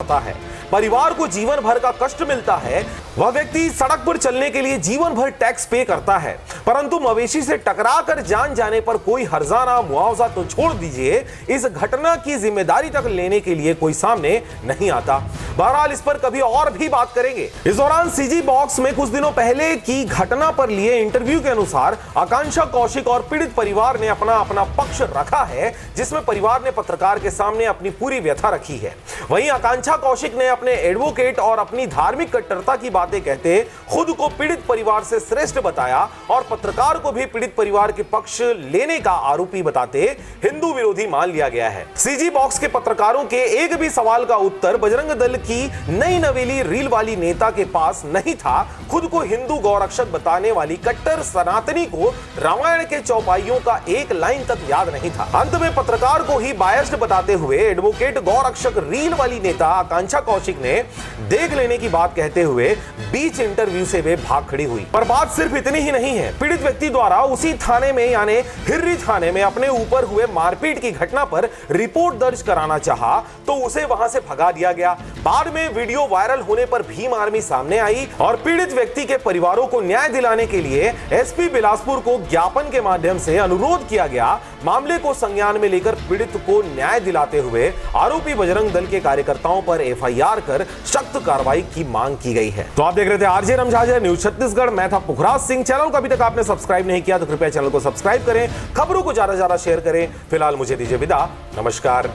होता है, परिवार को जीवन भर का कष्ट मिलता है। वह व्यक्ति सड़क पर चलने के लिए जीवन भर टैक्स पे करता है, परंतु मवेशी से टकरा कर जान जाने पर कोई हर्जाना मुआवजा तो छोड़ दीजिए, इस घटना की जिम्मेदारी तक लेने के लिए कोई सामने नहीं आता। बहरहाल इस पर कभी और भी बात करेंगे। इस दौरान सीजी बॉक्स में कुछ दिनों पहले की घटना पर लिए इंटरव्यू के अनुसार आकांक्षा कौशिक और पीड़ित परिवार ने अपना पक्ष रखा है, जिसमें परिवार ने पत्रकार के सामने अपनी पूरी व्यथा रखी है। वहीं आकांक्षा कौशिक ने अपने एडवोकेट और अपनी धार्मिक कट्टरता की बातें कहते खुद को पीड़ित परिवार से श्रेष्ठ बताया और पत्रकार को भी पीड़ित परिवार के पक्ष लेने का आरोपी बताते हिंदू विरोधी मान लिया गया है। सीजी बॉक्स के पत्रकारों के एक भी सवाल का उत्तर बजरंग दल की नई नवेली रील वाली नेता के पास नहीं था। खुद को हिंदू गौरक्षक बताने वाली कट्टर सनातनी को रामायण के चौपाइयों का एक लाइन तक याद नहीं था। अंत में पत्रकार को ही बायस्ड बताते हुए एडवोकेट गौरक्षक रील वाली नेता आकांक्षा कौशिक ने देख लेने की बात कहते हुए बीच इंटरव्यू से वे भाग खड़ी हुई। पर बात सिर्फ इतनी ही नहीं है। पीड़ित व्यक्ति द्वारा उसी थाने में यानी हिर्री थाने में अपने ऊपर हुए मारपीट की घटना पर रिपोर्ट दर्ज कराना चाहा तो उसे वहां से भगा दिया गया। बाद में वीडियो वायरल होने पर भीम आर्मी सामने आई और पीड़ित व्यक्ति के परिवारों को न्याय दिलाने के लिए एसपी बिलासपुर को ज्ञापन के माध्यम से अनुरोध किया गया। मामले को संज्ञान में लेकर पीड़ित को न्याय दिलाते हुए आरोपी बजरंग दल के कार्यकर्ताओं पर एफआईआर कर सख्त कार्रवाई की मांग की गई है। तो आप देख रहे थे आरजे रमझाझर न्यूज छत्तीसगढ़। मैं था पुखराज सिंह। चैनल को अभी तक आपने सब्सक्राइब नहीं किया तो कृपया चैनल को सब्सक्राइब करें, खबरों को ज्यादा से ज्यादा शेयर करें। फिलहाल मुझे दीजिए विदा, नमस्कार।